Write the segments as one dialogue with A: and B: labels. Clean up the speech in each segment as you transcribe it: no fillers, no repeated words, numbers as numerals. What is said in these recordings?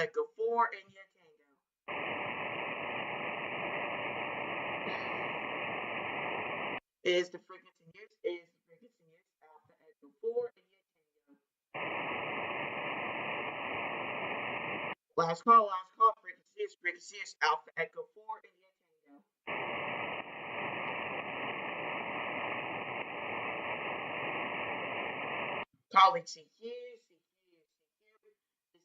A: Echo 4, India Tango. Is the frequency used? Is the frequency used? Alpha Echo 4, India Tango. Last call, frequency used, Alpha Echo 4, India Tango. Calling CQ.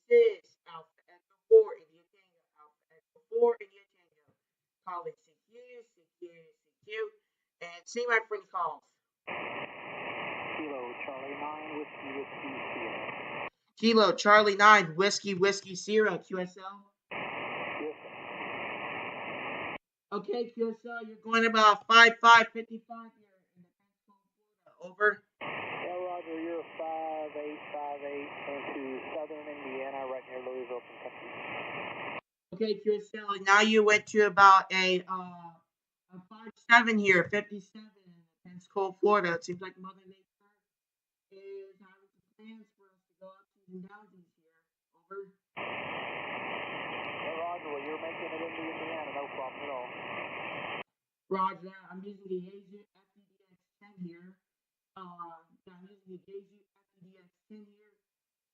A: This is Alpha Echo 4, India Tango. Alpha Echo 4, India Tango. Calling CQ. And see my friend calls.
B: Kilo Charlie 9 Whiskey Whiskey Sierra.
A: Kilo Charlie 9 Whiskey Sierra, QSL.
B: Yes, sir.
A: Okay, QSL, you're going about 5555 here in the Pensacola, Florida. Over.
B: Yeah, Roger, you're 5858 into southern Indiana, right near Louisville, Kentucky.
A: Okay, QSL, now you went to about a 57 here, 57 in Pensacola, Florida. It seems like Mother Nature is having some plans for us to go up to and downsies here. Over.
B: Yeah, Roger, well, you're making it into Indiana, no problem at all.
A: Roger that. I'm using the Yaesu FDDX10 here. I'm using the Yaesu FDDX10 here.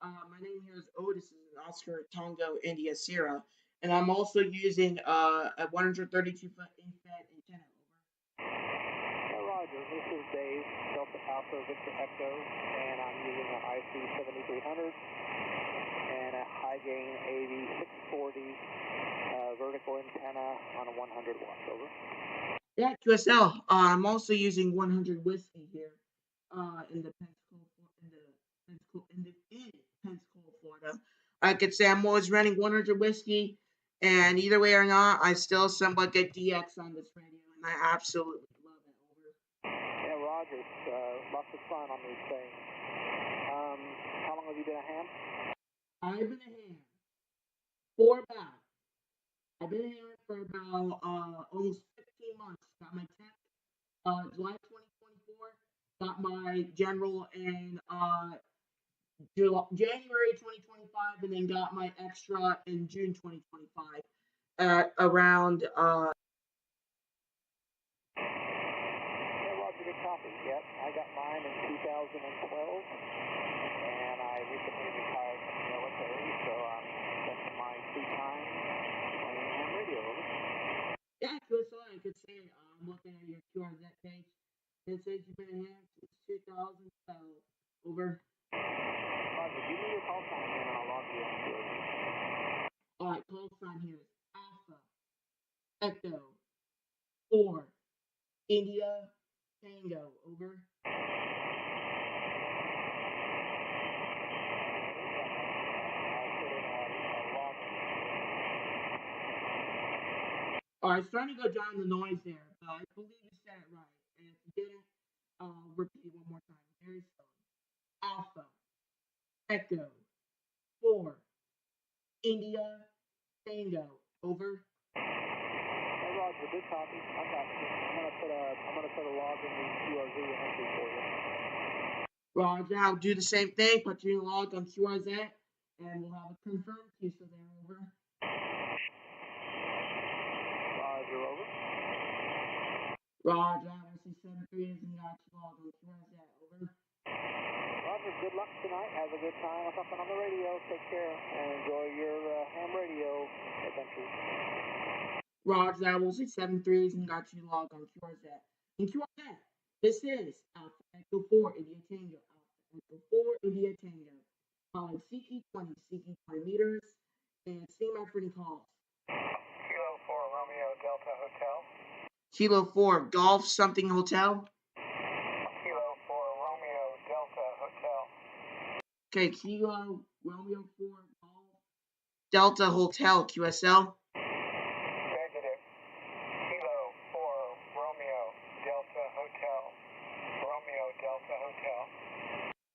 A: My name here is Otis, is Oscar Tango India Sierra, and I'm also using a 132-foot infrared antenna. Over.
B: Yeah, Roger, this is Dave, Delta Alpha Victor Echo, and I'm using an IC7300 and a high gain AV640 vertical antenna on a 100 watts. Over.
A: Yeah, QSL. I'm also using 100 whiskey here in Pensacola, Florida. I could say I'm always running 100 whiskey, and either way or not, I still somewhat get DX on this radio, and I absolutely love it. Over.
B: Yeah, Roger. Lots of fun on these things. How long have you been a ham?
A: I've been a ham for about almost 15 months. Got my tech July 2024. Got my general in January 2025, and then got my extra in June 2025 at around.
B: Yeah, Roger, good copy. Yep, I got mine in 2012, and I recently retired from the military, so I'm spending my free time playing ham radio. Over.
A: Yeah, so I could say I'm looking at your QRZ page. It says you've been a ham since 2012. Over.
B: Roger, give me your call sign again, and I'll log you into it.
A: All right, call sign here is Alpha Echo 4 India Tango. Over. All right, starting to go down the noise there, but I believe you said it right. And if you didn't, I'll repeat it one more time. Very slowly. Alpha Echo 4 India Tango. Over.
B: Hey, Roger, good copy. I got you. I'm gonna put a log in the QRZ entry for you.
A: Roger, I'll do the same thing. Put you in log on QRZ, and we'll have a confirmed QSO there. Over.
B: Roger, over.
A: Roger, I see 73 and got you log on QRZ. Over.
B: Roger, good luck tonight. Have a good time or something on the radio. Take care and enjoy your ham radio adventures.
A: Roger, I will see 73s and got you log on QRZ. In QRZ, this is Alpha Echo 4 India Tango. Alpha Echo 4 India Tango. Calling CQ20 meters, and see my friend calls.
B: Kilo 4 Romeo Delta Hotel.
A: Kilo 4 Golf something Hotel.
B: Kilo 4 Romeo Delta Hotel.
A: Okay, Kilo Romeo 4 Golf Delta Hotel, QSL.
B: Negative. Kilo 4 Romeo Delta Hotel. Romeo Delta Hotel.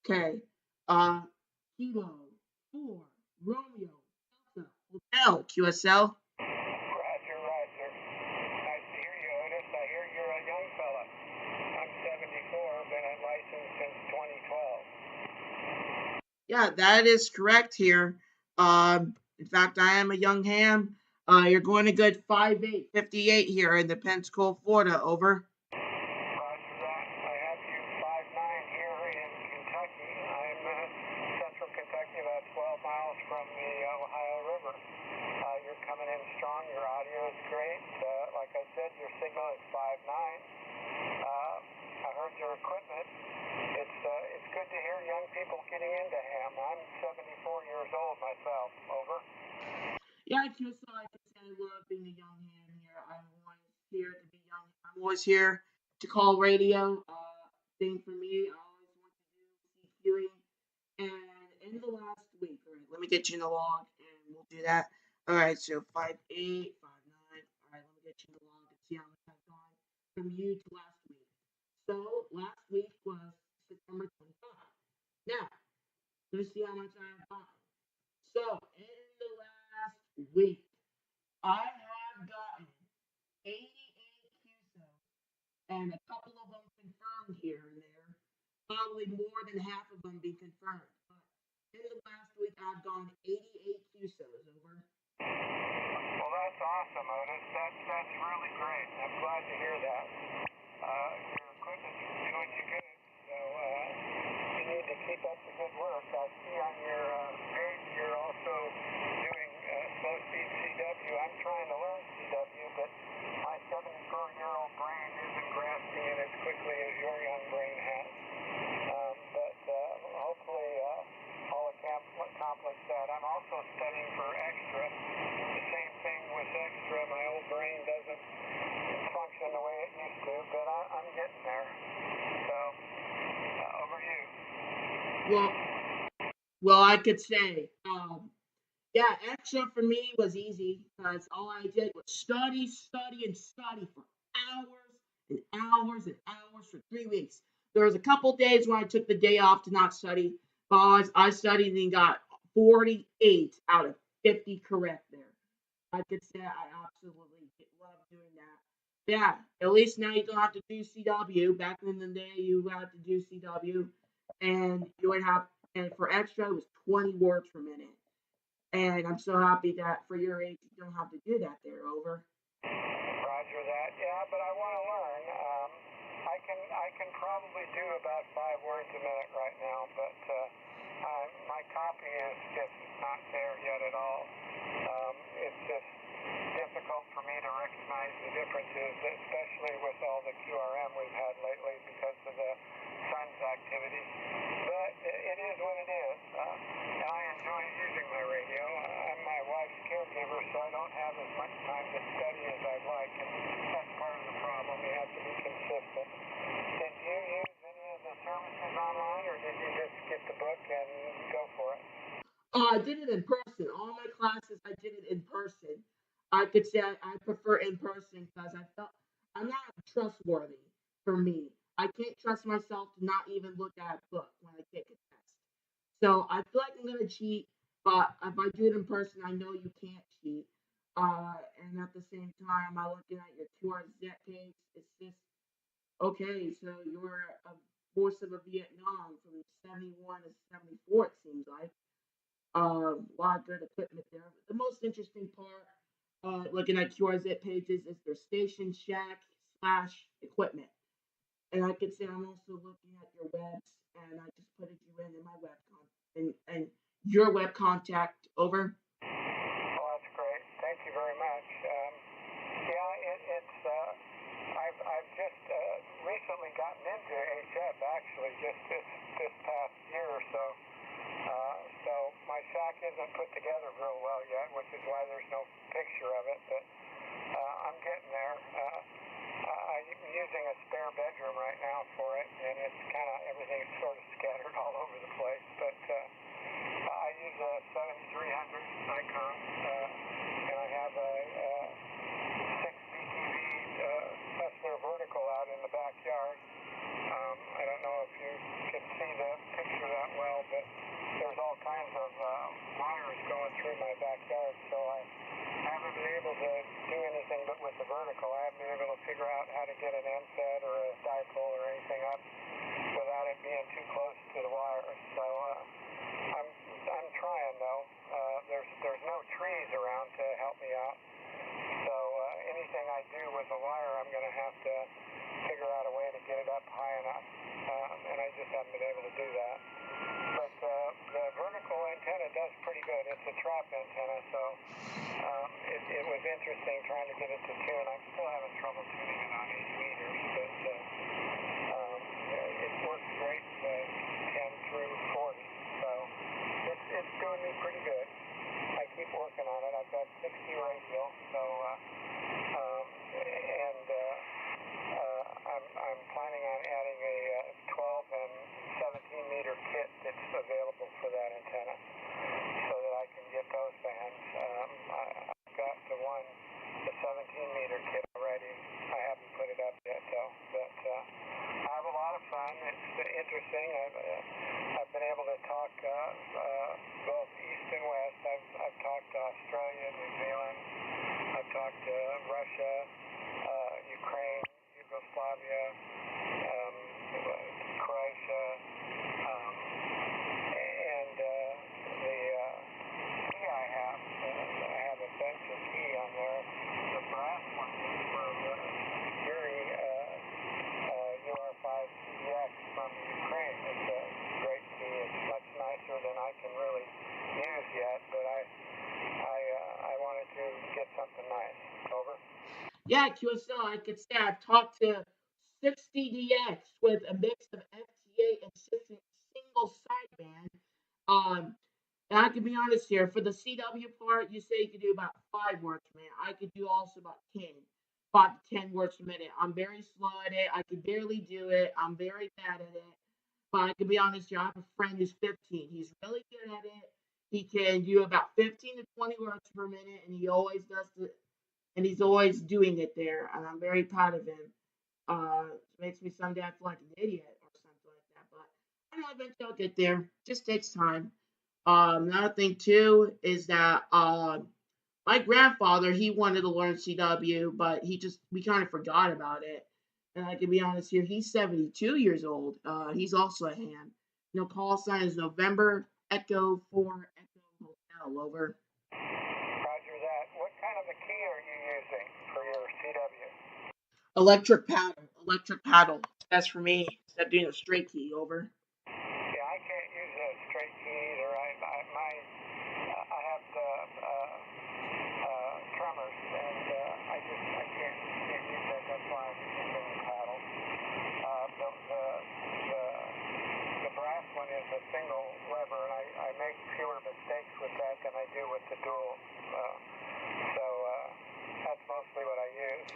A: Okay, Kilo 4 Romeo Delta Hotel, QSL.
B: Roger, Roger. Nice to hear you, Otis. I hear you're a young fella. I'm 74, been unlicensed since 2012.
A: Yeah, that is correct here. In fact, I am a young ham. You're going to good 5.858 here in the Pensacola, Florida. Over.
B: Roger that. I have you 5'9" here in Kentucky. I'm central Kentucky, about 12 miles from the Ohio River. You're coming in strong. Your audio is great. Like I said, your signal is 5'9". I heard your equipment. It's good to hear young people getting into ham. I'm 74 years old myself. Over.
A: Yeah, I feel so. I can say I love being a young ham here. I'm always here to be young. I'm always here to call radio. Thing for me, I always want to do CQing. And in the last week, all right, let me get you in the log, and we'll do that. All right, so 5.8, 5.9. All right, let me get you in the log and see how much I've gone from you to last week. So last week was September 25. Now, let's see how much I've gone. So in the last week, I have gotten 88 QSOs and a couple of them confirmed here and there. Probably more than half of them be confirmed. But in the last week, I've gone 88 QSOs. Over.
B: Well, that's awesome, Otis. That's really great. I'm glad to hear that. Your equipment's doing you good, so you need to keep up the good work. I see on your page you're also doing slow speed CW. I'm trying to learn CW, but my 74-year-old brain isn't grasping it as quickly as your young brain has. But hopefully I'll accomplish that. I'm also studying for extra. The same thing with extra. My old brain doesn't function the way it used to, but I'm getting there. So, over to you.
A: Well, well, I could say, yeah, extra for me was easy because all I did was study, study, and study for hours and hours and hours for 3 weeks. There was a couple days when I took the day off to not study, but I studied and got 48 out of 50 correct there. I could say I absolutely love doing that. Yeah, at least now you don't have to do CW. Back in the day, you had to do CW, and you would have, and for extra, it was 20 words per minute. And I'm so happy that for your age, you don't have to do that there. Over.
B: Roger that. Yeah, but I want to learn. I can probably do about 5 words a minute right now, but my copy is just not there yet at all. It's just difficult for me to recognize the differences, especially with all the QRM we've had lately because of the sun's activity. But it is what it is. And I enjoy using my radio. I'm my wife's caregiver, so I don't have as much time to study as I'd like, and that's part of the problem. You have to be consistent. Did you use any of the services online, or did you just get the book and go for it?
A: I did it in person. All my classes, I did it in person. I could say I prefer in person because I felt I'm not trustworthy for me. I can't trust myself to not even look at a book when I take a test. So I feel like I'm gonna cheat, but if I do it in person, I know you can't cheat. And at the same time, I'm looking at your QRZ page. It's just okay. So you're a voice of a Vietnam from 71 to 74. It seems like a lot of good equipment there. The most interesting part, looking at QRZ pages, is their Station Shack slash equipment. And I could say I'm also looking at your webs, and I just put you in my web and your web contact. Over.
B: Well, that's great. Thank you very much. Yeah, it's. I've just recently gotten into HF actually, just this past year or so. So my shack isn't put together real well yet, which is why there's no picture of it. But I'm getting there. I'm using a spare bedroom right now for it, and it's kind of everything's sort of scattered all over the place. But I use a 7300 Nikon, and I have a 6 BTV Hustler vertical out in the backyard. I don't know if you can see the picture that well, but there's all kinds of wires going through my backyard, so I haven't been able to do anything but with the vertical. I haven't been able to figure out how to get an MFET or a dipole or anything up without it being too close to the wires. So I'm trying though. there's no trees around to help me out. So anything I do with the wire, I'm going to have to figure out a way to get it up high enough, and I just haven't been able to do that. But the vertical antenna does pretty good. It's a trap antenna, so it was interesting trying to get it to tune. I'm still having trouble tuning it on 8 meters, but it works great 10 through 40. So it's doing me pretty good. I keep working on it. I've got 60 radio, so and I'm planning on adding a 12 and 17 meter kit that's available for that antenna, so that I can get those bands. I've got the 17 meter kit already. I haven't put it up yet though, but I have a lot of fun. It's interesting. I've been able to talk both east and west. I've talked to Australia, New Zealand. I've talked to Russia, Ukraine, Yugoslavia, Croatia, and the key I have a bench of key on there. The brass one is for Yuri UR5CDX from Ukraine. It's a great key. It's much nicer than I can really use yet, but I wanted to get something nice. Over.
A: Yeah, QSL, I could say I've talked to 60DX with a mix of FTA and single sideband. And I can be honest here, for the CW part, you say you could do about 5 words per minute. I could do also about 10, 5 to 10 words per minute. I'm very slow at it. I can barely do it. I'm very bad at it. But I can be honest here, I have a friend who's 15. He's really good at it. He can do about 15 to 20 words per minute, and he always does it, and he's always doing it there. And I'm very proud of him. It makes me someday I feel like an idiot or something like that. But I know eventually I'll get there. Just takes time. Another thing too is that my grandfather he wanted to learn CW, but we kind of forgot about it. And I can be honest here, he's 72 years old. He's also a ham. Call sign is November Echo 4 Echo Hotel. Over.
B: Roger that. What kind of a key are you using for your CW?
A: Electric paddle. Electric paddle. That's for me. Instead of doing a straight key. Over.
B: Yeah, I can't use a straight key either. I have tremors, and I can't use that. That's why I'm using the paddle. The brass one is a single lever, and I make fewer mistakes with that than I do with the dual. So that's mostly what I use.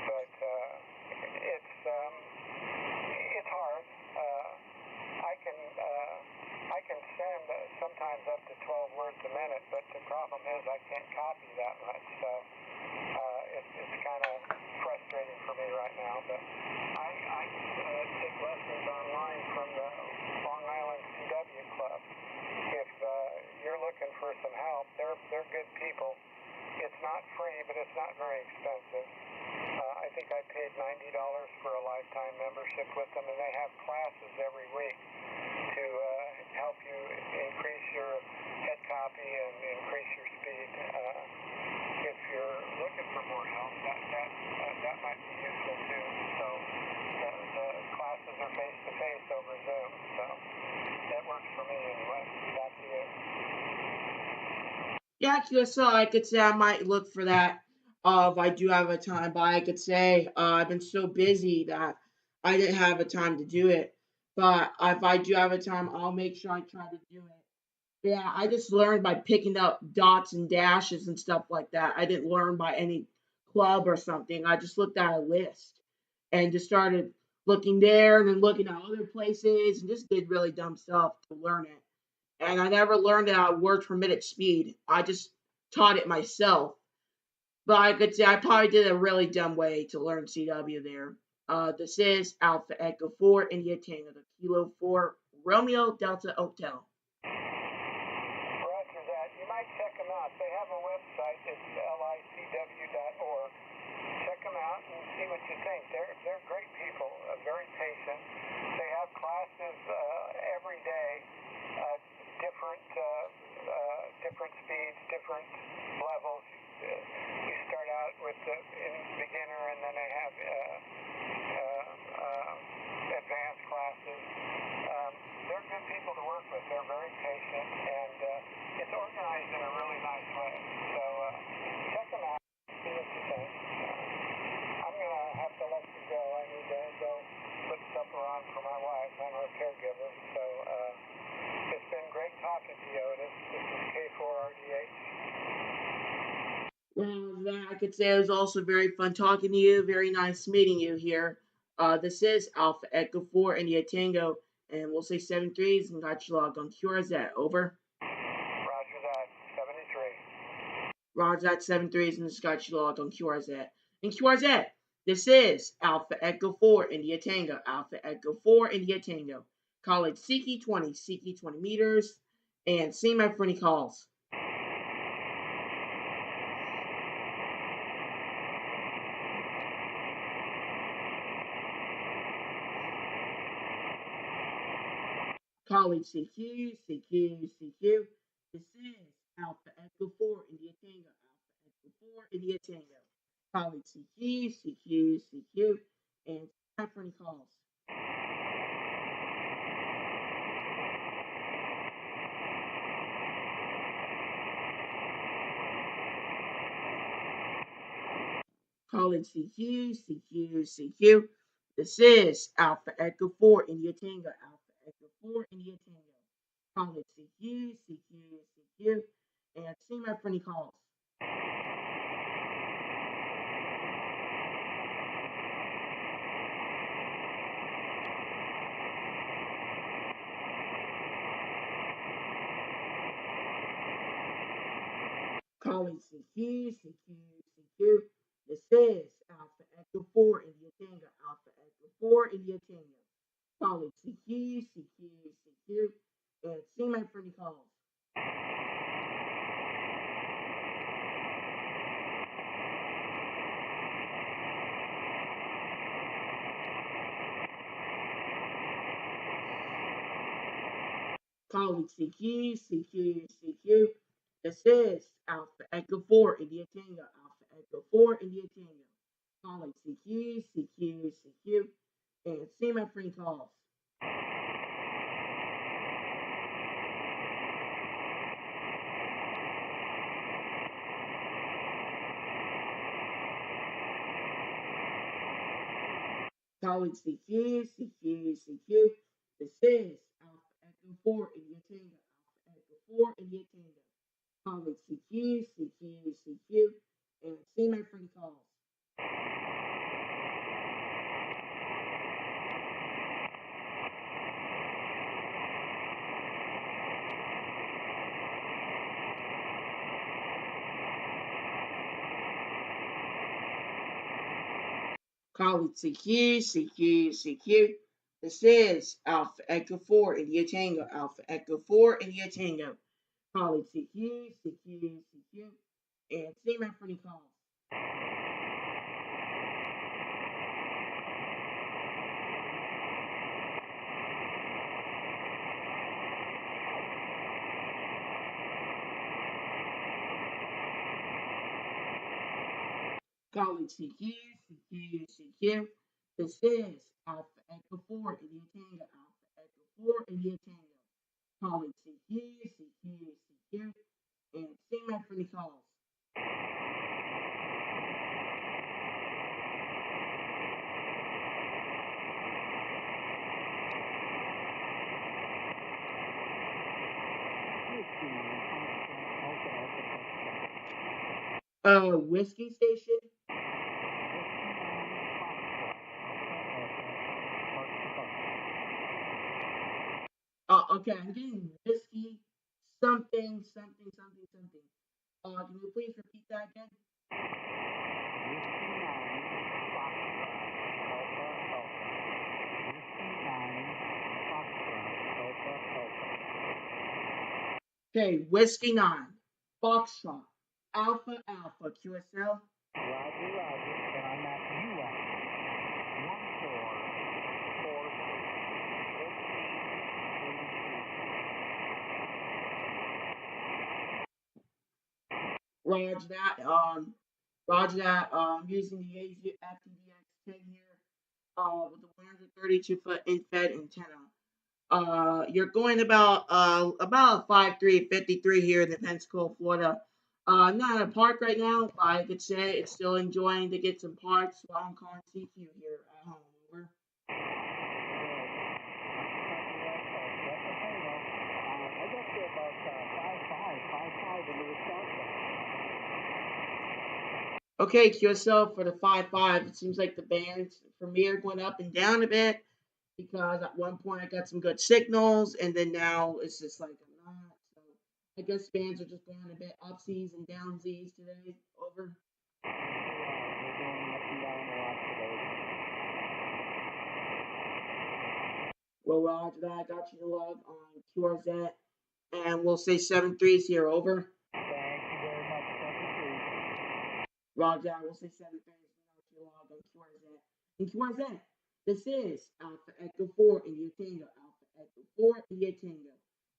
B: But it's hard. I can send sometimes up to 12 words a minute, but the problem is I can't copy that much. So it's kind of frustrating for me right now. But I take lessons online from the Long Island CW Club. If you're looking for some help, they're good people. It's not free, but it's not very expensive. I think I paid $90 for a lifetime membership with them, and they have classes every week to help you increase your head copy and increase your speed. If you're looking for more help, that might be useful too. So the classes are face to face over Zoom, so that works for me anyway. Back to you.
A: Yeah, QSL, I could say I might look for that if I do have a time, but I could say I've been so busy that I didn't have a time to do it. But if I do have a time, I'll make sure I try to do it. Yeah, I just learned by picking up dots and dashes and stuff like that. I didn't learn by any club or something. I just looked at a list and just started looking there and then looking at other places and just did really dumb stuff to learn it. And I never learned it at words per minute speed. I just taught it myself. But I could say I probably did a really dumb way to learn CW there. This is Alpha Echo 4 India Tango Kilo 4 Romeo Delta Hotel.
B: Roger that. You might check them out. They have a website. It's licw.org. Check them out and see what you think. They're great people, very patient. They have classes every day, different different speeds, different levels. We start out with the beginner, and then they have advanced classes. They're good people to work with. They're very patient, and it's organized in a really nice way. So check them out. See what you think. I'm going to have to let you go. I need to go put supper on for my wife. I'm her caregiver. So it's been great talking to you, Otis. This is K4RDH.
A: Well, that I could say it was also very fun talking to you. Very nice meeting you here. This is Alpha Echo 4 India Tango, and we'll say 7-3s and got you logged on QRZ. Over.
B: Roger that. 73.
A: Roger that 7-3s and this got you logged on QRZ. And QRZ, this is Alpha Echo 4 India Tango. Alpha Echo 4 India Tango. College Siki 20, Siki 20 meters, and see my for any calls. College CQ, CQ, CQ. This is Alpha Echo 4 India Tango. Alpha Echo 4 India Tango. College CQ, CQ, CQ. And time for any calls. College CQ, CQ, CQ. This is Alpha Echo 4 India Tango. Alpha Echo 4 India Tango. College CQ, CQ, CQ. And see my friendly calls. College CQ, CQ, CQ. This is Alpha Echo 4 India Tango. Alpha Echo 4 India Tango. College CQ, CQ, CQ. And see my friendly calls. College CQ, CQ, CQ. This is Alpha Echo 4 India Tango. Alpha Echo 4 India Tango. College CQ, CQ, CQ. And see my friendly calls. College CQ, CQ, CQ. This is Alpha Echo 4 India Tango. Alpha Echo 4 India Tango. College CQ, CQ, CQ. And see my friendly calls. College CQ, CQ, CQ. This is Alpha Echo 4 India Tango. Alpha Echo 4 India Tango. College CQ, CQ, CQ. And see my friendly calls. College CQ, CQ, CQ. This is Alpha Echo 4 India Tango. Alpha Echo 4 India Tango. College CQ, CQ, CQ. And see my friendly calls. Whiskey station. Okay, I'm getting whiskey, something, something, something, something. Can you please repeat that again? Okay, Whiskey 9, Foxtrot, Alpha Alpha, QSL.
B: Roger, Roger. And I'm at UN 1443.
A: Roger that. Roger that. Using the FTDX10 here. With the 132-foot infed antenna. You're going about 5'3", 53 here in the Pensacola, Florida. Not in a park right now, but I could say it's still enjoying to get some parks while I'm calling CQ here at home. Over. Okay, QSL for the 5.5. It seems like the bands for me are going up and down a bit because at one point I got some good signals, and then now it's just like I'm not. So I guess bands are just going a bit upsies and downsies today. Over. Well, Roger that. I got you to log on QRZ, and we'll say 7.3s here. Over. Roger, we'll say 7.3s. Got you to log on QRZ. And QRZ, this is Alpha Echo 4 India Tango. Alpha Echo 4 India Tango.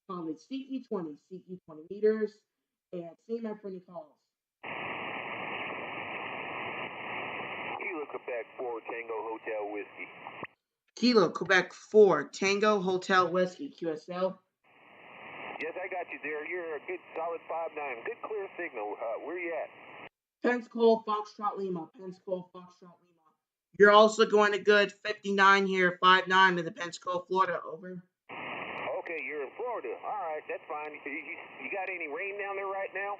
A: Call it CQ20, CQ20 meters, and see my friendly calls.
C: Kilo Quebec 4 Tango Hotel Whiskey.
A: Kilo Quebec 4 Tango Hotel Whiskey. QSL.
C: Yes, I got you there. You're a good solid 5'9". Good clear signal. Where you at?
A: Pensacola Foxtrot Lima. Pensacola Foxtrot Lima. You're also going to good 59 here, 5'9" in the Pensacola, Florida. Over.
C: Okay, you're in Florida. All right, that's fine. You got any rain down there right now?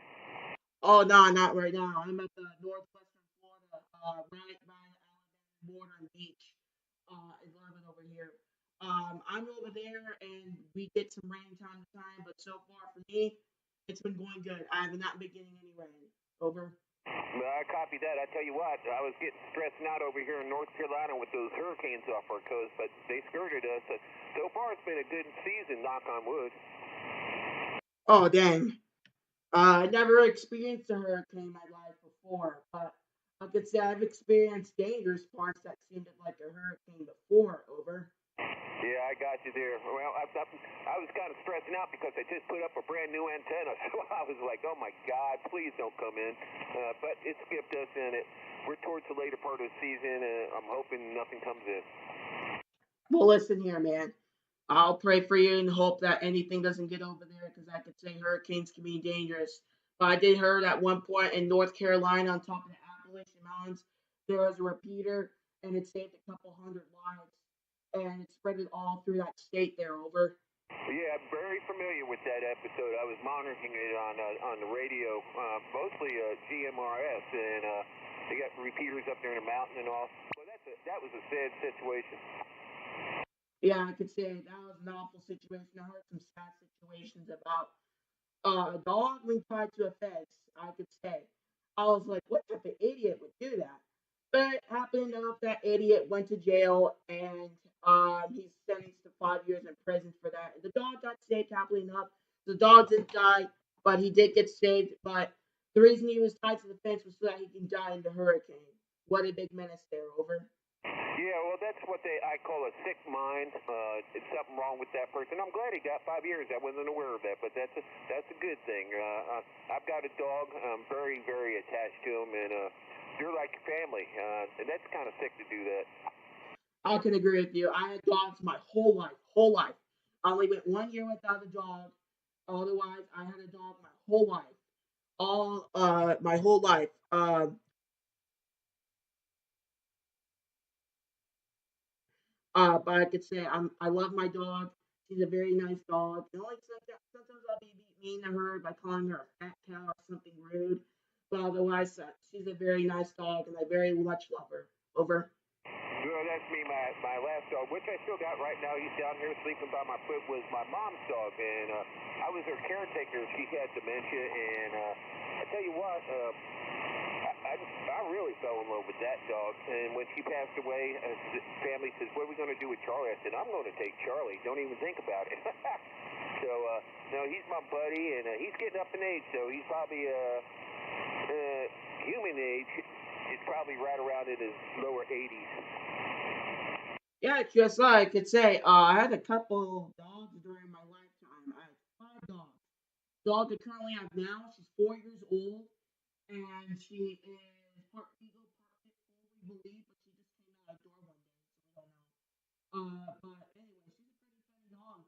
A: Oh, no, not right now. I'm at the northwestern Florida, right by the Alabama border and beach. Is living over here. I'm over there, and we get some rain time to time, but so far for me, it's been going good. I have not been getting any rain. Over.
C: Well, I copy that. I tell you what, I was getting stressing out over here in North Carolina with those hurricanes off our coast, but they skirted us. So far, it's been a good season, knock on wood.
A: Oh, dang. I never experienced a hurricane in my life before, but I could say I've experienced dangerous parts that seemed like a hurricane before. Over.
C: Yeah, I got you there. Well, I was kind of stressing out because I just put up a brand new antenna, so I was like, oh my God, please don't come in. But it skipped us, and we're towards the later part of the season, and I'm hoping nothing comes in.
A: Well, listen here, man. I'll pray for you and hope that anything doesn't get over there because I could say hurricanes can be dangerous. But I did hear at one point in North Carolina on top of the Appalachian Mountains, there was a repeater and it saved a couple hundred lives and it spread it all through that state there. Over.
C: Yeah, I'm very familiar with that episode. I was monitoring it on the radio, mostly GMRS, and they got repeaters up there in the mountain and all. Well, that was a sad situation.
A: Yeah, I could say that was an awful situation. I heard some sad situations about a dog when tied to a fence. I could say. I was like, what type of idiot would do that? But it happened enough that idiot went to jail and he's sentenced to 5 years in prison for that. And the dog got saved happily enough. The dog didn't die, but he did get saved. But the reason he was tied to the fence was so that he can die in the hurricane. What a big menace there. Over.
C: Yeah, well, that's what I call a sick mind. It's something wrong with that person. I'm glad he got 5 years. I wasn't aware of that, but that's a good thing. I've got a dog. I'm very, very attached to him, and you're like family. And that's kind of sick to do that.
A: I can agree with you. I had dogs my whole life, whole life. I only went 1 year without a dog. Otherwise, I had a dog my whole life, all my whole life. But I could say I love my dog. She's a very nice dog. The only sometimes I'll be mean to her by calling her a fat cow or something rude. But otherwise, she's a very nice dog, and I very much love her. Over.
C: Well, that's me, my last dog, which I still got right now. He's down here sleeping by my foot. Was my mom's dog, and I was her caretaker. She had dementia, and I tell you what, I really fell in love with that dog. And when she passed away, the family says, "What are we going to do with Charlie?" I said, "I'm going to take Charlie. Don't even think about it." So, no, he's my buddy, and he's getting up in age, so he's probably human age. It's probably right around in his lower 80s.
A: Yeah, just like I could say, I had a couple dogs during my lifetime. I had 5 dogs. Dog I currently have now, she's 4 years old. and she is part beagle, part pit bull, we believe, but she just came out of door one day, so we don't know. But anyway, she's a pretty funny dog.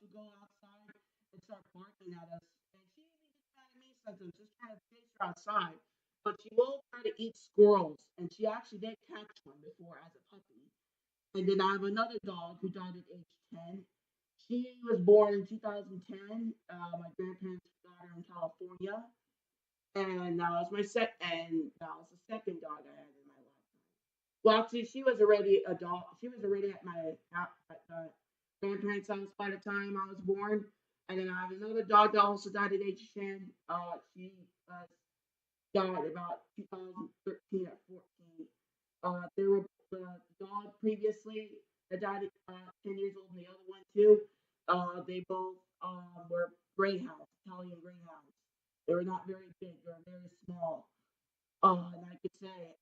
A: She'll go outside and start barking at us, and she even gets mad at me sometimes, just trying to chase her outside. But she will try to eat squirrels, and she actually did catch one before as a puppy. And then I have another dog who died at age 10. She was born in 2010. My grandparents got her in California, and that was the second dog I had in my lifetime. Well, actually, she was already a dog. She was already at at the grandparents' house by the time I was born. And then I have another dog that also died at age 10. She uh, died about 2013 at 14. There were the dog previously that died at 10 years old, and the other one too. They both were greyhounds, Italian greyhounds. They were not very big; they were very small. And I could say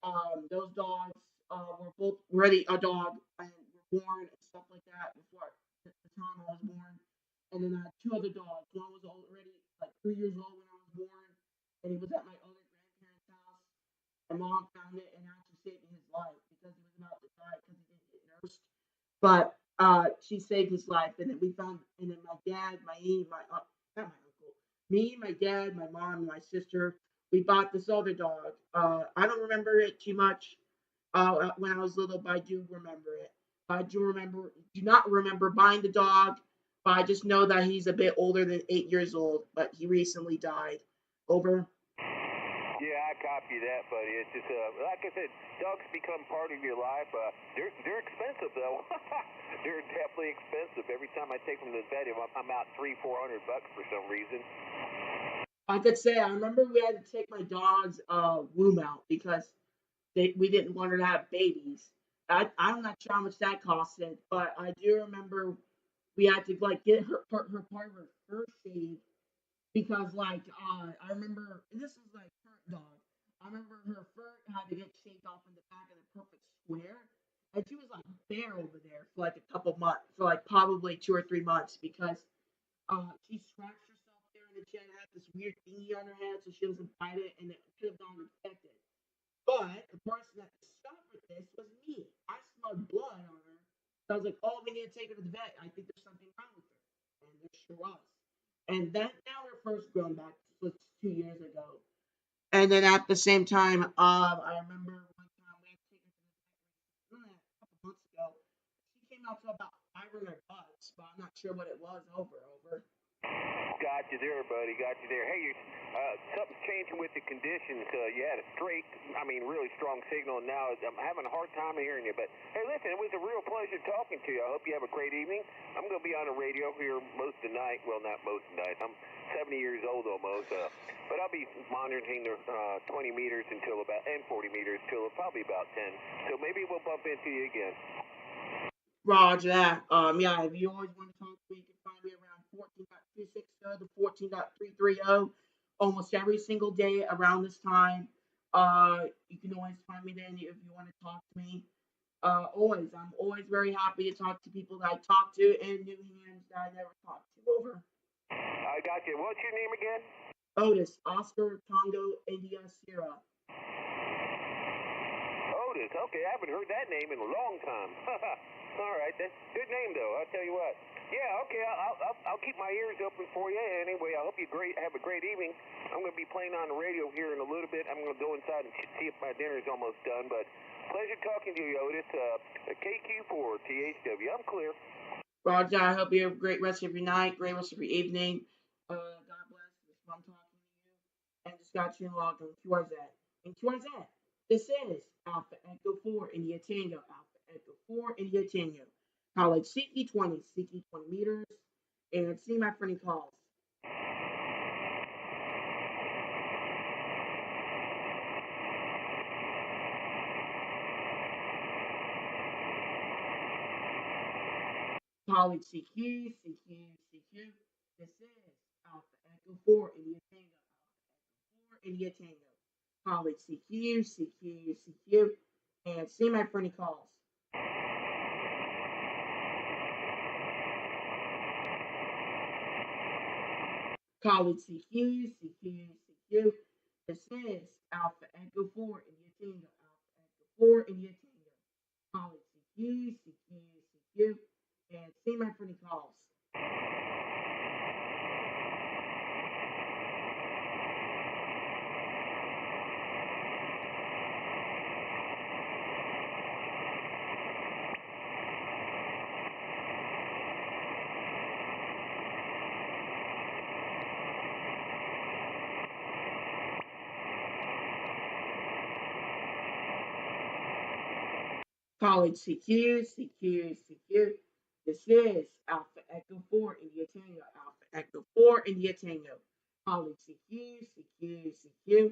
A: those dogs were both already a dog and were born and stuff like that before the time I was born. And then I had two other dogs. One was already like 3 years old when I was born, and he was at my other grandparents' house. My mom found it and actually saved his life because he was about to die because he didn't get nursed. But she saved his life, and then we found, and then my dad, not my uncle, me, my dad, my mom, and my sister, we bought this other dog. I don't remember it too much when I was little, but I do remember it. I do not remember buying the dog, but I just know that he's a bit older than 8 years old, but he recently died. Over.
C: Yeah, I copy that, buddy. It's just like I said, dogs become part of your life. They're expensive though. They're definitely expensive. Every time I take them to the vet, I'm out 300-400 bucks for some reason.
A: I could say I remember we had to take my dog's womb out because we didn't want her to have babies. I'm not sure how much that costed, but I do remember we had to like get her part of her fur shaved because I remember this is like current dog. I remember her fur had to get shaved off in the back of the perfect square, and she was like bare over there for like a couple months, for like probably 2 or 3 months because she scratched herself there and then she had this weird thingy on her head so she doesn't bite it and it could have gone infected. But the person that discovered this was me. I smelled blood on her. So I was like, oh, we need to take her to the vet. I think there's something wrong with her. And there sure was. And then now her first grown back was 2 years ago. And then at the same time, I remember one time we had to take her to the vet a couple months ago. She came out to about five in her butts, but I'm not sure what it was. Over.
C: Got you there, buddy. Got you there. Hey, something's changing with the conditions. You had a straight, really strong signal, and now I'm having a hard time hearing you. But hey, listen, it was a real pleasure talking to you. I hope you have a great evening. I'm going to be on the radio here most of the night. Well, not most of the night. I'm 70 years old almost. But I'll be monitoring the 20 meters until about, and 40 meters till probably about 10. So maybe we'll bump into you again.
A: Roger that. Yeah, if you always want to talk to me, you can find me around 14.260 to 14.330 almost every single day around this time. You can always find me then if you want to talk to me. I'm always very happy to talk to people that I talk to and new hands that I never talked to. Over.
C: I got you. What's your name again?
A: Otis, Oscar, Tango, India, Sierra.
C: Otis. Okay, I haven't heard that name in a long time. All right, that's a good name though. I'll tell you what. Yeah, okay. I'll keep my ears open for you. Anyway, I hope you have a great evening. I'm going to be playing on the radio here in a little bit. I'm going to go inside and see if my dinner's almost done. But pleasure talking to you, Otis. KQ4 THW. I'm clear.
A: Roger, I hope you have a great rest of your night, great rest of your evening. God bless. It's fun talking to you. And just got you logged on QRZ. And QRZ, this is Alpha Echo 4 India Tango. Alpha Echo 4 India Tango. College CE20, CE20 meters. And see my friendly calls. College CQ, CQ, CQ. This is Alpha Echo 4 India Tango. Alpha Echo 4 India Tango. College CQ, CQ, CQ. And see my friendly calls. College CQ, CQ, CQ. This is Alpha Echo 4 in the Tango. Alpha Echo 4 in the Tango. Calling CQ, CQ, CQ, and see my friendly calls. College CQ, CQ, CQ. This is Alpha Echo 4 India Tango. Alpha Echo 4 India Tango. College CQ, CQ, CQ.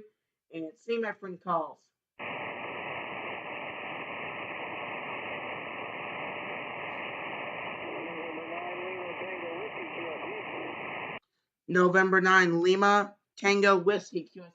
A: And see my friend calls. November 9 Lima Tango Whiskey QSL.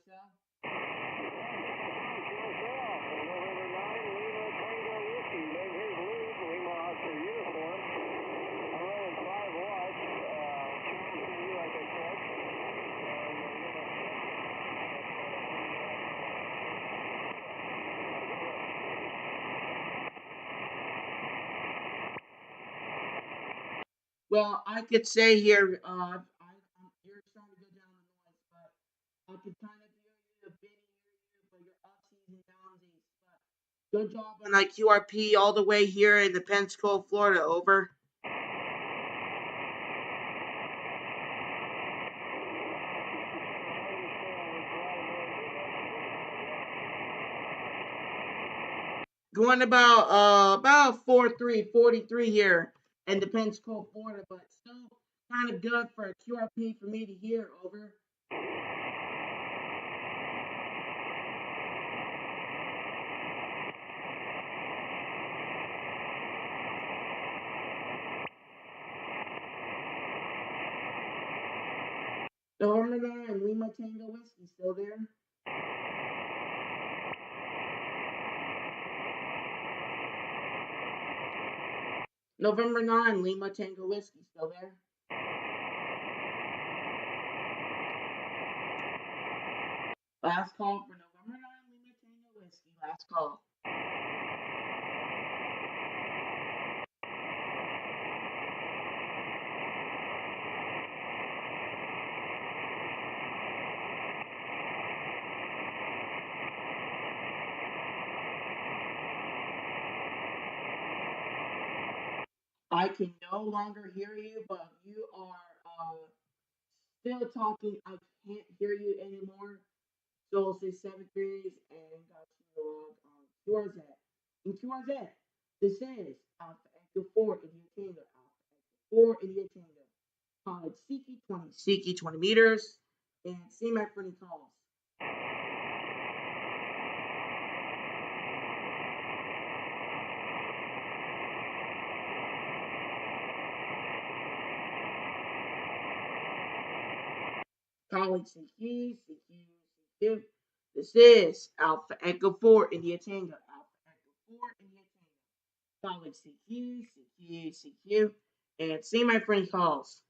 A: Well, I could say here, you're trying to go down the noise, but I could kind of hear you, a bit hear you, but you're upsies and downsies. But good job on IQRP all the way here in the Pensacola, Florida. Over. Going about 43 here in the Pensacola, Florida, but still kind of good for a QRP for me to hear. Over. November 9 Lima Tango Whiskey still there? November 9 Lima Tango Whiskey still there? Last call for November 9 Lima Tango Whiskey. Last call. I can no longer hear you, but you are still talking. I can't hear you anymore. So say 7 3s and got you on QRZ. In QRZ, this is Alpha Echo 4 India Tango. Alpha Echo 4 India Tango. College Siki 20. Siki 20 meters. And see my friendly calls. College CQ, CQ, CQ. This is Alpha Echo 4 India Tango. Alpha Echo 4 India Tango. College CQ, CQ, CQ. And see my friend calls.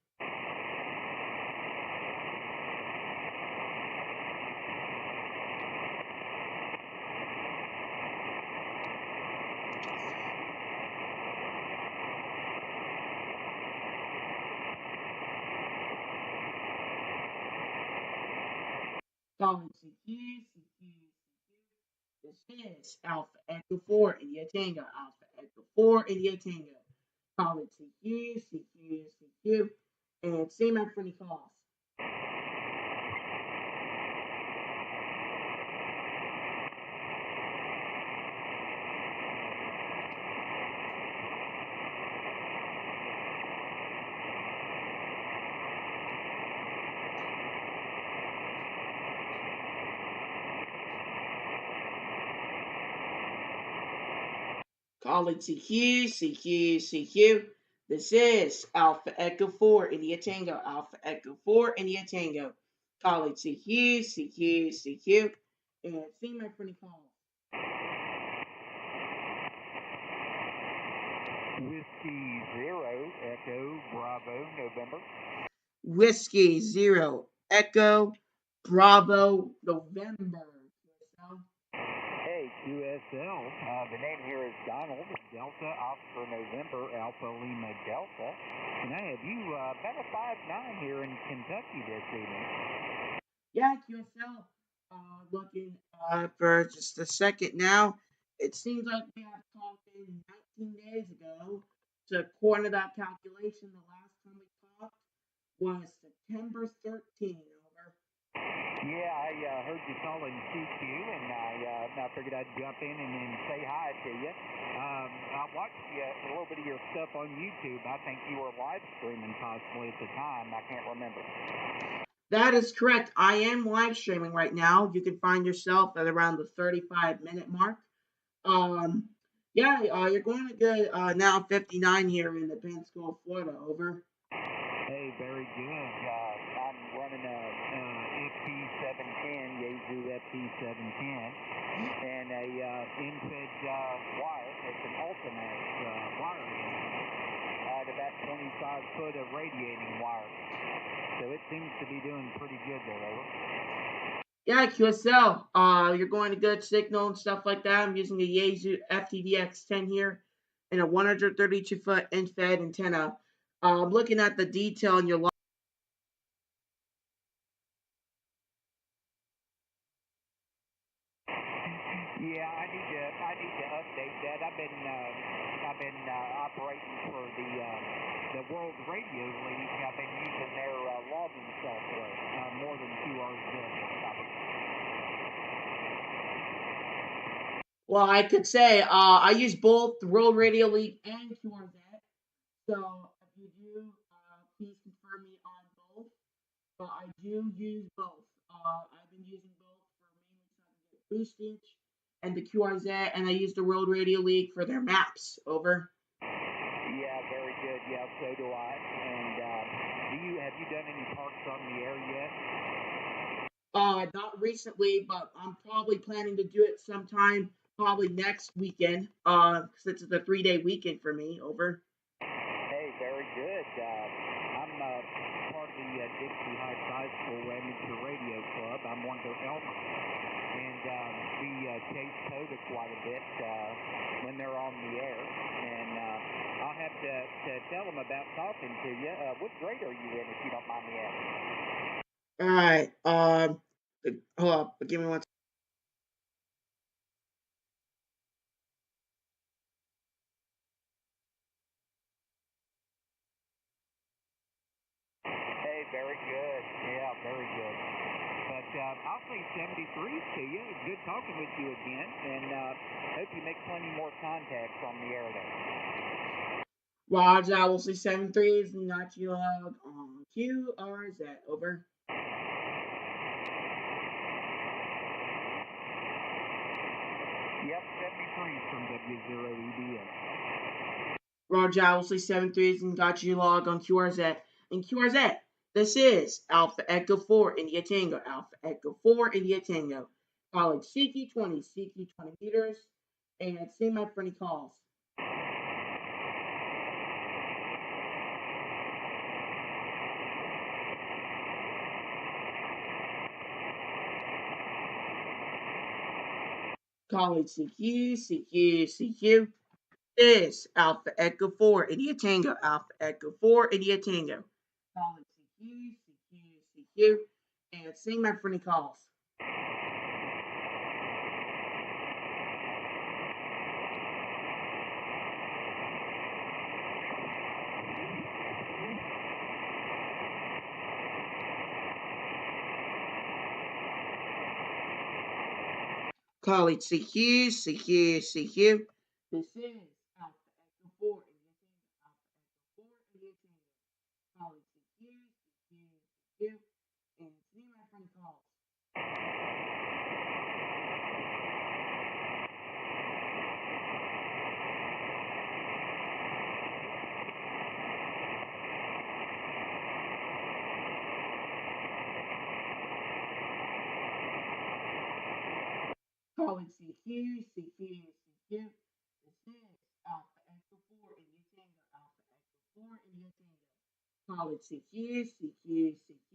A: Calling CQ, CQ, CQ. This is Alpha Echo 4 India Tango. Alpha Echo 4 India Tango. Calling CQ, CQ, CQ. And see my friendly calls. Calling CQ, CQ, CQ. This is Alpha Echo 4 India Tango. Alpha Echo 4 India Tango. Calling CQ, CQ, CQ. And see my friendly calls.
B: Whiskey 0, Echo, Bravo, November.
A: Whiskey 0, Echo, Bravo November. So,
B: Hey, QSL. The name here is Donald, Delta, Oscar, November, Alpha, Lima, Delta. And I have you about a 5'9" here in Kentucky this evening.
A: yeah, QSL. Looking for just a second now. It seems like we have talked in 19 days ago. To according to that calculation, the last time we talked was September 13th. Over.
B: Yeah, I heard you calling CQ, and I figured I'd jump in and then say hi to you. I watched a little bit of your stuff on YouTube. I think you were live streaming possibly at the time. I can't remember.
A: That is correct. I am live streaming right now. You can find yourself at around the 35-minute mark. Um, yeah, you're going to get now 59 here in the Pensacola, Florida. Over.
B: Hey, very good. I'm running a FP710, Yaesu FP710, and a infed wire. It's an Ultimax wire. At about 25 foot of radiating wire. So it seems to be doing pretty good there, over.
A: Yeah, QSL. You're going to good signal and stuff like that. I'm using a Yaesu FTDX10 here and a 132-foot infed antenna. I'm looking at the detail in your.
B: Yeah, I need to update that. I've been operating for the World Radio League. I've been using their logging software more than 2 hours a day.
A: Well, I could say I use both the World Radio League and QRZ. So if you do, please confirm me on both. But I do use both. I've been using both for mainly so I can get boostage and the QRZ, and I use the World Radio League for their maps. Over.
B: Yeah, very good. Yeah, so do I. And have you done any parks on the air yet?
A: Not recently, but I'm probably planning to do it sometime, probably next weekend. Since it's a 3-day weekend for me. Over.
B: Hey, very good. I'm part of the Dixie Heights High School Amateur Radio Club. I'm one of their elders. And we chase Toda quite a bit when they're on the air. And I'll have to tell them about talking to you. What grade are you in, if you don't mind me asking?
A: All right. Hold up. Give me one.
B: Hey, very good. Yeah, very good. But I'll say 73s to you. It's good talking with you again, and hope you make plenty more contacts on the air there.
A: Roger, I will see 7-3s, not you log on QRZ. Over.
B: Yep, 73 from W0EDS.
A: Roger, I will see 7-3s and got you log on QRZ. And QRZ, this is Alpha Echo 4 India Tango. Alpha Echo 4 India Tango. College CQ20, CQ20 meters. And see my friendly calls. College CQ, CQ, CQ. This Alpha Echo 4 India Tango. Alpha Echo 4 India Tango. College CQ, CQ, CQ. And see my friendly calls. College CQ, CQ, CQ. This is Alpha Echo 4 India Tango. Alpha Echo 4 India Tango. College CQ, CQ, CQ. And see my friendly calls. College CQ, CQ, CQ. This is Alpha Echo 4 India Tango. Alpha Echo 4 India Tango. College CQ, CQ, CQ.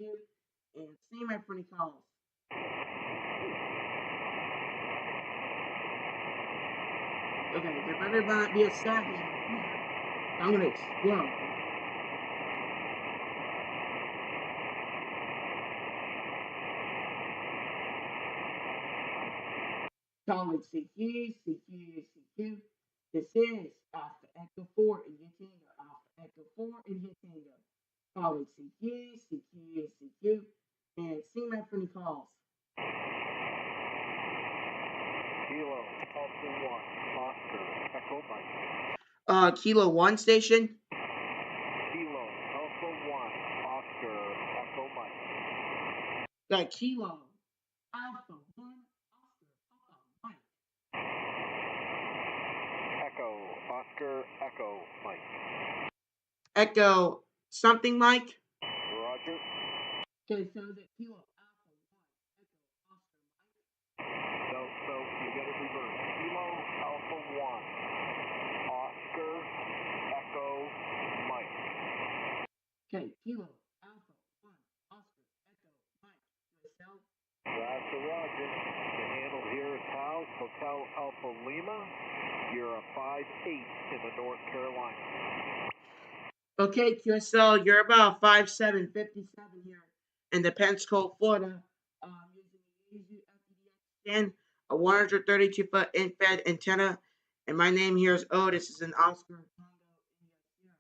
A: And see my friendly calls. Okay, there better not be a sat here. I'm gonna explode. Solid CQ, CQ, CQ. This is Alpha Echo 4 in your Tango. Alpha Echo 4 in your Tango. Solid CQ, CQ, CQ. And see my friendly calls.
B: Kilo Alpha 1, Oscar, Echo Mike.
A: Kilo 1 station.
B: Kilo Alpha 1, Oscar, Echo Mike.
A: Got Kilo Alpha 1, Oscar, Mike.
B: Echo, Oscar, Echo Mike.
A: Echo something, Mike.
B: Roger.
A: Okay, so is it Kilo Alpha 1, Echo, Oscar, Mike?
B: No, you got it reversed. Kilo Alpha 1, Oscar, Echo Mike.
A: Okay, Kilo Alpha 1, Oscar, Echo, Mike. Yourself?
B: Roger, Roger. The handle here is House, Hotel Alpha Lima. You're a 5-8 in the North Carolina.
A: Okay, QSL, you're about 5'7", 57 here in the Pensacola, Florida. Using the Yaesu FDX10, a 132-foot infrared antenna. And my name here is Otis. This is an Oscar Tango India Sierra.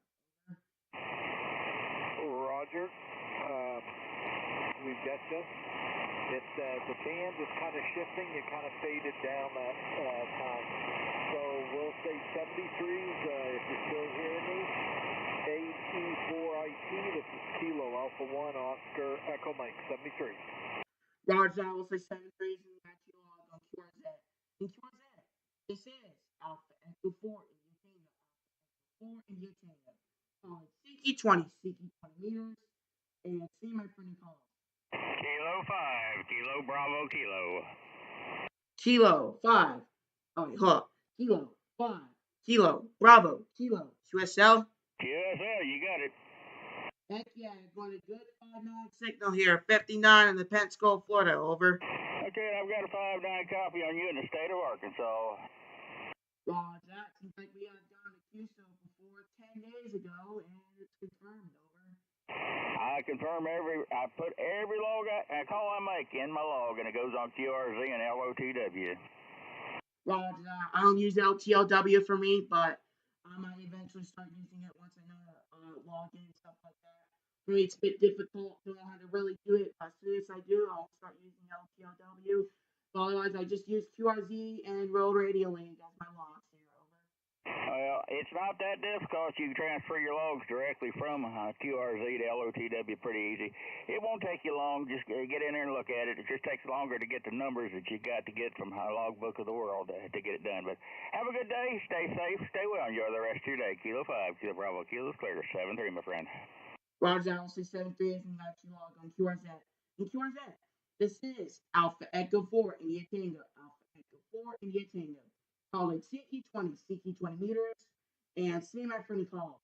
B: Roger. We've got you. The band is kind of shifting. You kind of faded down that time. So we'll say 73s if you're still hearing me. AE4IT, this is Kilo Alpha 1, Oscar, Echo Mike, 73.
A: Roger, I will say 73s and got you all on QRZ. And QRZ, this is Alpha Echo 4 in your Tango. Alpha Echo 4 in your Tango. CQ20 meters. And see my friendly call.
C: Kilo 5, Kilo Bravo Kilo.
A: Kilo 5. Oh, wait, hold up. Kilo 5. Kilo Bravo Kilo. QSL.
C: QSL, you got it.
A: Heck yeah, going a good 5-9 signal here. 59 in the Pensacola, Florida. Over.
C: Okay, I've got a 5-9 copy on you in the state of Arkansas.
A: Roger, that seems like we have done a QSO before 10 days ago, and it's confirmed. Over.
C: I confirm I put every log I call I make in my log, and it goes on QRZ and LOTW.
A: Roger that. I don't use LTLW for me, but I might eventually start using it once I know how to log in and stuff like that. For me, it's a bit difficult to know how to really do it. As soon as I do, I'll start using LTLW. But otherwise, I just use QRZ and Road Radio Link as my logs here. Over.
C: Well, it's not that difficult. You can transfer your logs directly from QRZ to LOTW pretty easy. It won't take you long. Just get in there and look at it. It just takes longer to get the numbers that you got to get from Logbook of the World to get it done. But have a good day. Stay safe. Stay well. Enjoy the rest of your day. Kilo 5, Kilo Bravo, Kilo clear. 7-3, my friend.
A: Roger, I'll say 73 and got you log on QRZ. And QRZ, this is Alpha Echo 4 in the Tango. Alpha Echo 4 in the Tango. Call it CQ20 meters. And see my friendly calls.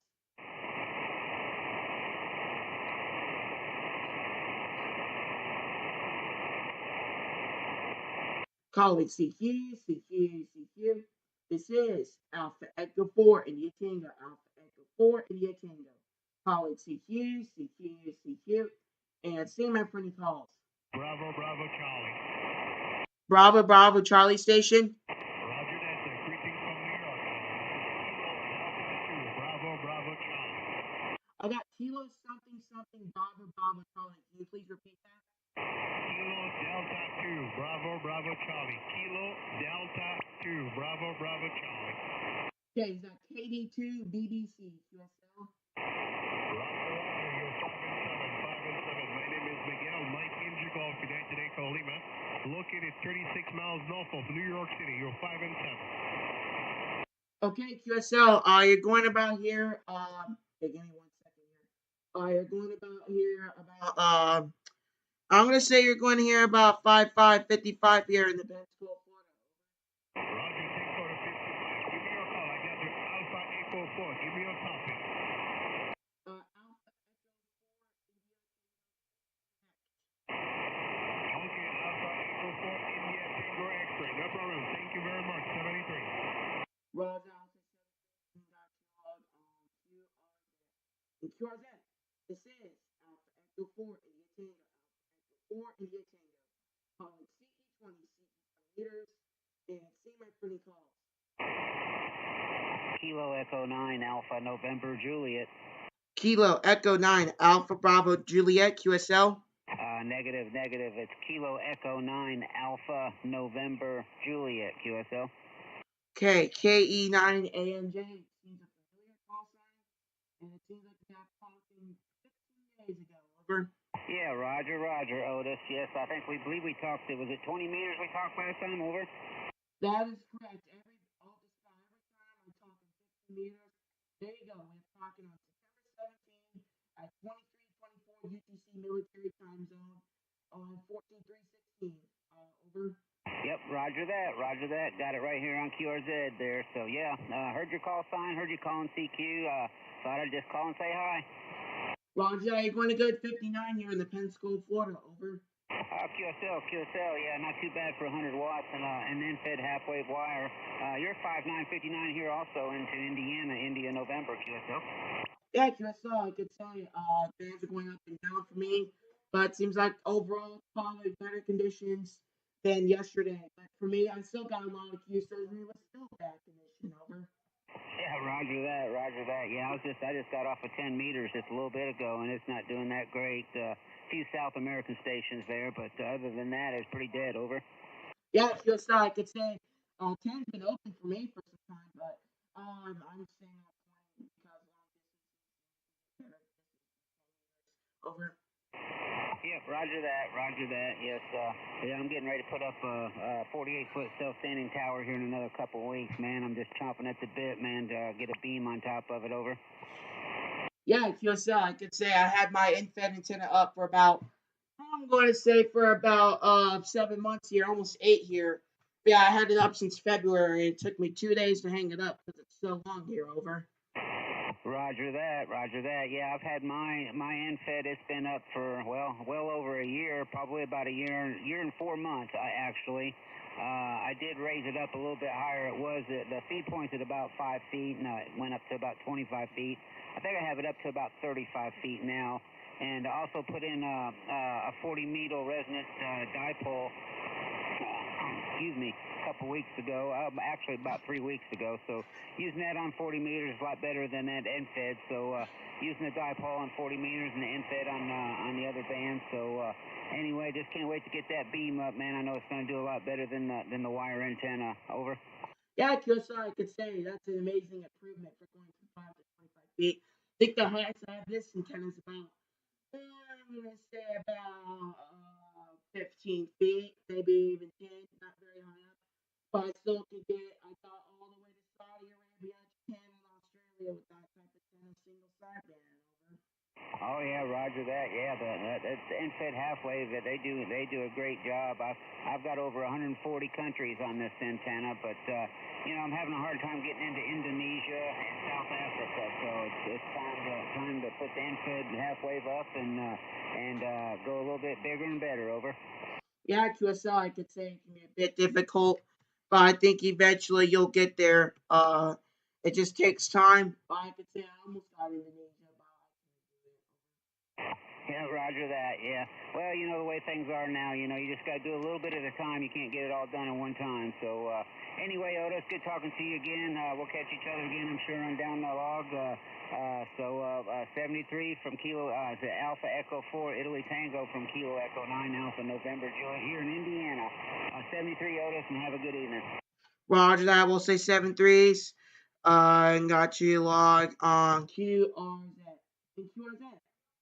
A: Call it CQ. This is Alpha Echo 4 in the Tango. Alpha Echo 4 in the Tango. Call it CQ. And see my friendly calls.
D: Bravo, Charlie.
A: Bravo, Charlie Station.
D: Roger that, they're creeping from New York. Bravo, Charlie.
A: I got Kilo something, Bravo, Charlie. Can you please repeat that?
D: Kilo Delta 2, Bravo, Charlie. Kilo Delta 2, Bravo, Charlie.
A: Okay, is that KD2 BBC QSL?
D: Roger, you're 5-7. My name is Miguel Mike India Golf United Echo Lima, located 36 miles north of New York City. You're 5-7.
A: Okay, QSL, you're going about here, give me 1 second here. You're going about here about, I'm going to say you're going here about 5'5", 55 here in the Pensacola, Florida.
D: Roger, take for the 55. Give me your call. I got your Alpha Echo 4. Give me your copy.
A: Alpha Echo 4
D: Okay, Alpha No problem. Thank you very much. 73.
A: Roger, Alpha 7 got you log on QRZ. In QRZ, this is Alpha Echo 4 India Tango. Alpha Echo 4 India Tango. Calling CE20, CE20 meters, and see my pretty calls.
B: Kilo Echo 9 Alpha November Juliet.
A: Kilo Echo 9 Alpha Bravo Juliet QSL.
B: Negative, negative. It's Kilo Echo 9 Alpha November Juliet QSL.
A: Okay, KE9 ANJ. Seems a familiar call sign, and it seems like we got talking 15 days ago. Over.
B: Yeah, Roger, Roger, Otis. Yes, I think we believe we talked. Was it 20 meters we talked last time? Over.
A: That is correct. Every time I'm talking 15 meters. There you go. We're talking on September 17th at 23:24 UTC military time zone on 14:316. Over.
B: Yep, Roger that, Roger that. Got it right here on QRZ there. So yeah, heard your call sign, heard you calling CQ. Thought I'd just call and say hi.
A: Roger, you're going to go at 59 here in the Pensacola, Florida. Over.
B: QSL, yeah, not too bad for 100 watts and an infed half-wave wire. You're 5959 here also into Indiana, India, November, QSL.
A: Yeah, QSL, I could say bands are going up and down for me, but it seems like overall probably better conditions than yesterday. But for me, I still got a lot of QSLs and it was still bad condition. Over.
B: Yeah, Roger that, Roger that. Yeah, I just got off of 10 meters just a little bit ago, and it's not doing that great. Few South American stations there, but other than that, it's pretty dead. Over.
A: Yeah, QSL, I could say 10's been open for me for some time, but I'm staying at 20 because long distance is better distance. Over.
B: Yeah, Roger that, Roger that. Yes, yeah, I'm getting ready to put up a 48-foot self-standing tower here in another couple of weeks, man. I'm just chomping at the bit, man, to get a beam on top of it. Over.
A: Yeah, QSL, I could say I had my infed antenna up for about, I'm going to say for about 7 months here, almost 8 here. But yeah, I had it up since February. It took me 2 days to hang it up because it's so long here. Over.
B: Roger that, Roger that. Yeah, I've had my infed. It's been up for well over a year, probably about a year and 4 months. I did raise it up a little bit higher. It was the feed point's at about 5 feet, and it went up to about 25 feet. I think I have it up to about 35 feet now, and I also put in a 40 meter resonant dipole. Excuse me, a couple weeks ago, actually about 3 weeks ago. So using that on 40 meters is a lot better than that infed. So using the dipole on 40 meters and the infed on the other band. So anyway, just can't wait to get that beam up, man. I know it's going to do a lot better than the wire antenna. Over.
A: Yeah, QSL, I could say that's an amazing improvement for going from 5 to 25 feet. I think the highest I have this antenna is about, I'm going to say about 15 feet, maybe even 10, not very high up. But I still could get, I got all the way to Saudi Arabia, Japan, and Australia with that type of antenna, single sideband. Over.
B: Oh yeah, Roger that. Yeah, that's the infed half wave. They do a great job. I've got over 140 countries on this antenna, but I'm having a hard time getting into Indonesia and South Africa. So it's time to put the infed half wave up and go a little bit bigger and better. Over.
A: Yeah, QSL, I could say it can be a bit difficult, but I think eventually you'll get there. It just takes time. But I could say I almost got Indonesia, but I couldn't do it.
B: Yeah, Roger that. Yeah. Well, the way things are now, you just got to do a little bit at a time. You can't get it all done in one time. So anyway, Otis, good talking to you again. We'll catch each other again, I'm sure, on Down the Log. 73 from Kilo to Alpha Echo 4, Italy Tango from Kilo Echo 9, Alpha November Juliet here in Indiana. 73, Otis, and have a good evening.
A: Roger that. We'll say 7 3s. And got you logged on QRZ. In QRZ,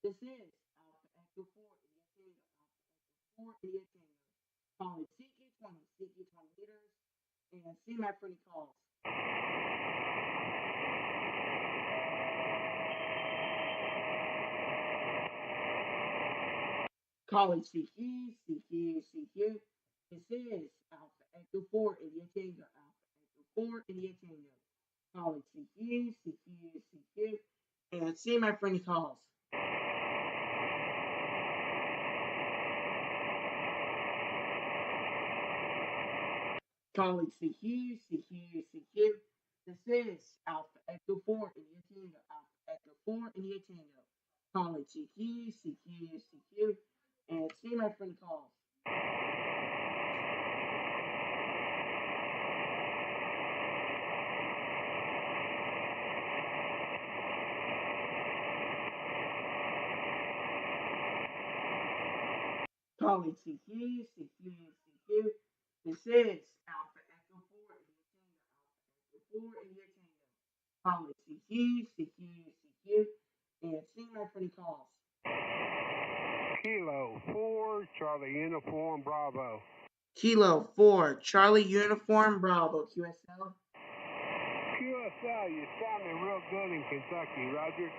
A: this is Alpha Echo 4 India Tango. Alpha Echo 4 India Tango. Calling CQ20, CQ20 meters, and see my friendly calls. Calling CQ, CQ, CQ. This is Alpha Echo 4 India Tango. Alpha Echo 4 India Tango. Calling CQ, CQ, CQ. And see my friendly calls. Calling CQ, CQ, CQ. This is Alpha Echo 4 in your Tango. Alpha Echo 4 in your Tango. Calling CQ, CQ, CQ. And see my friend calls. Calling CQ, CQ, CQ. This is Alpha Echo 4 in your Tango. Alpha Echo 4 in your Tango. Calling CQ, CQ, CQ. And see my friend calls.
D: Kilo 4, Charlie Uniform Bravo.
A: Kilo 4, Charlie Uniform Bravo, QSL.
D: QSL, you sounding real good in Kentucky, Roger.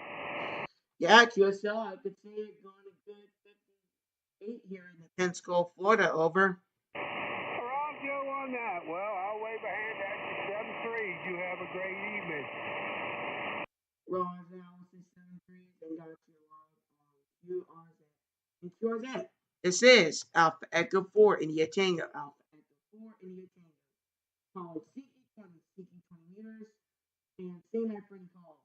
A: Yeah, QSL, I could see it going a good 58 here in the Pensacola, Florida, over.
D: Roger on that. Well, I'll wave a hand at you. 7-3. You have a great evening.
A: Ron Analysis 73, they got your log on QRZ. And QRZ. This is Alpha Echo 4 India Tango. Alpha Echo 4 India Tango. Call CE20, CE20 meters, and say my friend calls.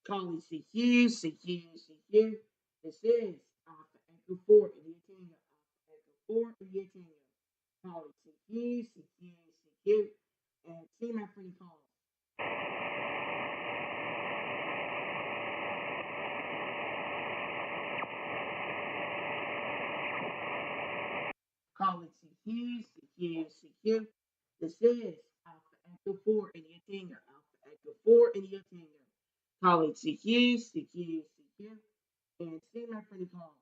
A: Calling CQ, CQ, CQ. This is Alpha Echo 4 India Tango. Alpha Echo 4 India Tango. Calling CQ, CQ, CQ. And say my friend calls. Calling CQ, CQ, CQ. This is Alpha Echo 4 India Tango. Alpha Echo 4 India Tango. Calling CQ, CQ, CQ. And say my friend calls.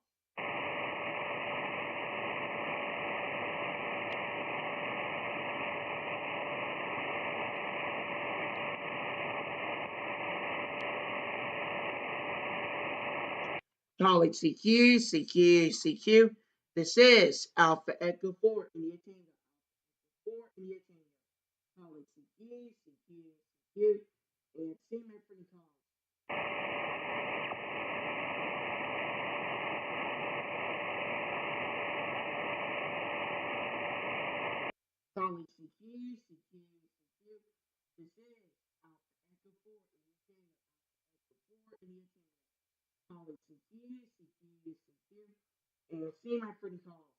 A: Calling CQ, CQ, CQ. This is Alpha Echo 4 India Tango. Alpha Echo 4 India Tango. Calling CQ, CQ, CQ. And say my friend calls. Calling CQ, CQ, CQ. This is Alpha Echo 4 India Tango. Alpha Echo 4 India Tango. Calling CQ, CQ, CQ. And say my friend calls.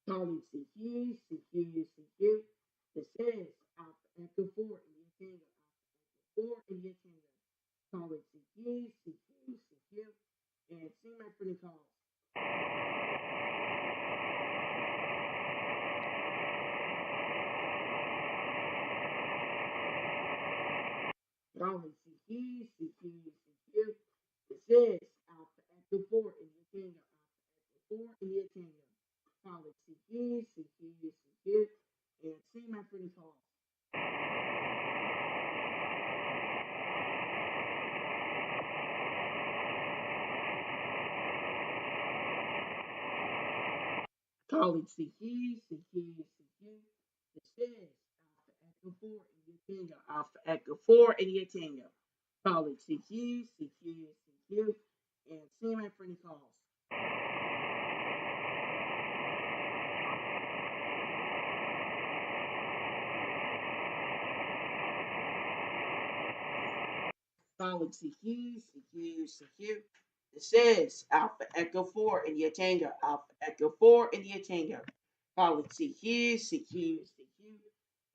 A: Calling CQ, CQ, CQ. This is Alpha Echo 4 India Tango. Alpha Echo 4 India Tango. Calling CQ, CQ, CQ. And say my friend calls. Calling CQ, CQ, CQ. This is Alpha Echo 4 India Tango. Alpha Echo 4 India Tango. Calling CQ, CQ, CQ. And say my friend calls. Calling CQ, CQ, CQ. This is Alpha Echo 4 India Tango. Alpha Echo 4 India Tango. Calling CQ, CQ, CQ. And say my friend calls. Calling CQ, CQ, CQ. This is Alpha Echo 4 India Tango. Alpha Echo 4 India Tango. Calling CQ, CQ, CQ.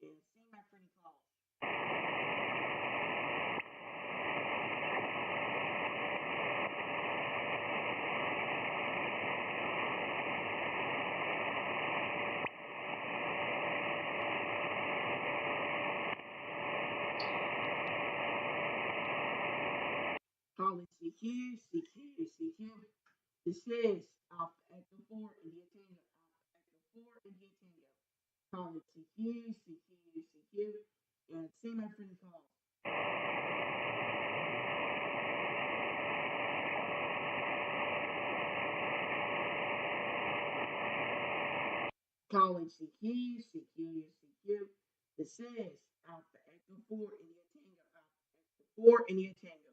A: And say my friend calls. Calling CQ, CQ, CQ. This is Alpha Echo 4 India Tango. Alpha Echo 4 India Tango. Calling CQ, CQ, CQ. And say my friend calls. College CQ, CQ, CQ. This is Alpha Echo 4 India Tango, Alpha Echo 4 India Tango.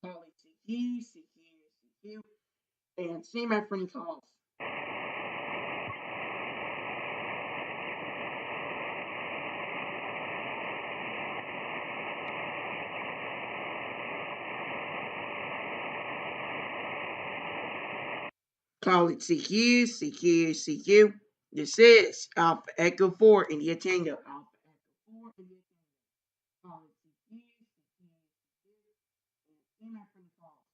A: College CQ, CQ, CQ. And see my friend calls. College CQ, CQ, CQ. This is Alpha Echo 4 India Tango, Alpha Echo 4 India Tango. College CQ, CQ, CQ. And see my friend calls.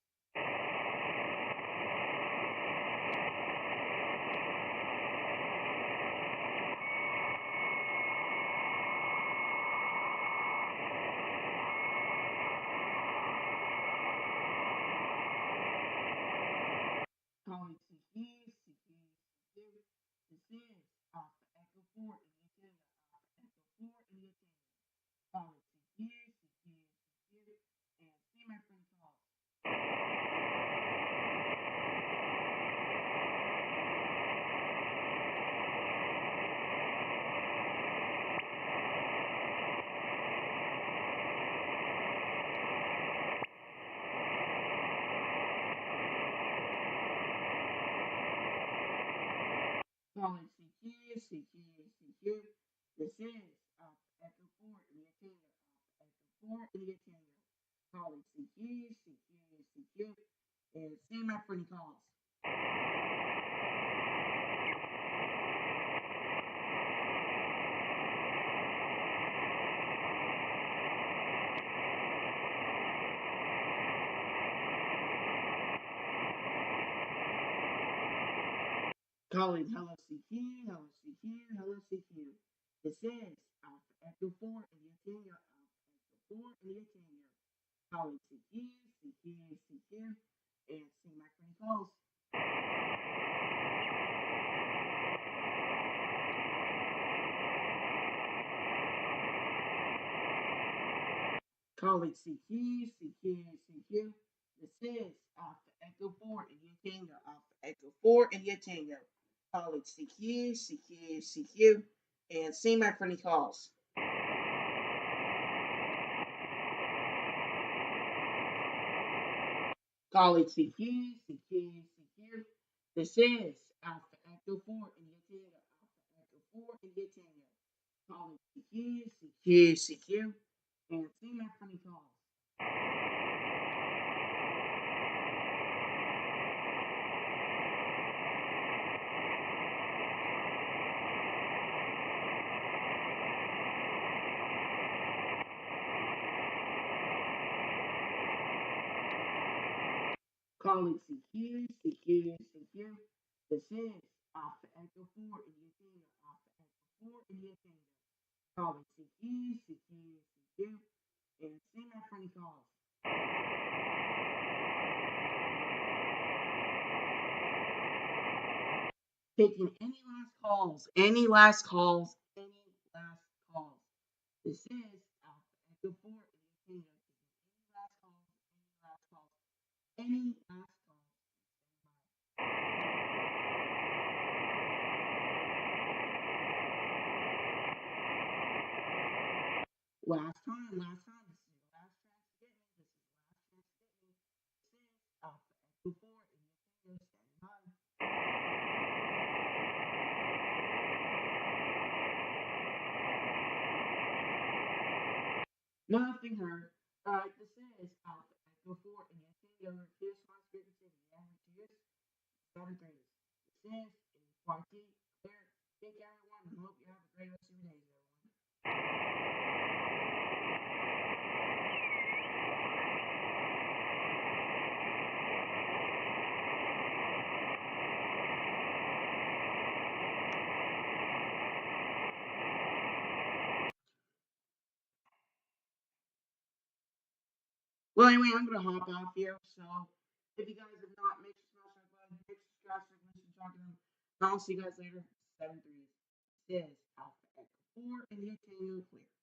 A: College CQ, CQ, CQ. This is Alpha Echo 4 India Tango, Alpha Echo 4 India Tango. College CQ, CQ, CQ. And see my friend calls. College CQ, CQ, CQ. This is Alpha Echo 4 India Tango, Alpha Echo 4 India Tango. College CQ, CQ, CQ. And see my friend calls. College Hello CQ, Hello CQ, Hello CQ. This is Alpha Echo 4 India Tango, Alpha Echo 4 India Tango. College CQ, CQ, CQ. And see my friend calls. College CQ, CQ, CQ. This is Alpha Echo 4 India Tango, Alpha Echo 4 India Tango. College CQ, CQ, CQ. And see my friendly calls. College CQ, CQ, CQ. This is Alpha Echo 4 India Tango, Alpha Echo 4 India Tango. College CQ, CQ, CQ. And see my friendly calls. College CQ, CQ, CQ. This is Alpha Echo 4 India Tango, Alpha Echo 4 India Tango. College CQ, CQ, CQ. And see my friendly calls. Taking any last calls, any last calls, any last calls. This is Alpha Echo 4 India Tango. Taking any last calls, any last calls, any last calls. Last time. This is the last chance to get me. This is the last chance to get me. This is Alpha Echo 4 India Tango. Standing by. Nothing heard. Alright, this is Alpha Echo 4 India Tango. Here's my frequency. Yeah, cheers. 7 3. This is Quality Clear. Thank you, everyone. I hope you have a great rest of your days, everyone. Well, anyway, I'm gonna hop off here. So, if you guys have not, make sure to smash that button, make sure to subscribe, so you can talking to them. I'll see you guys later. 7 3. This is Alpha Echo 4 and the Tango Clear.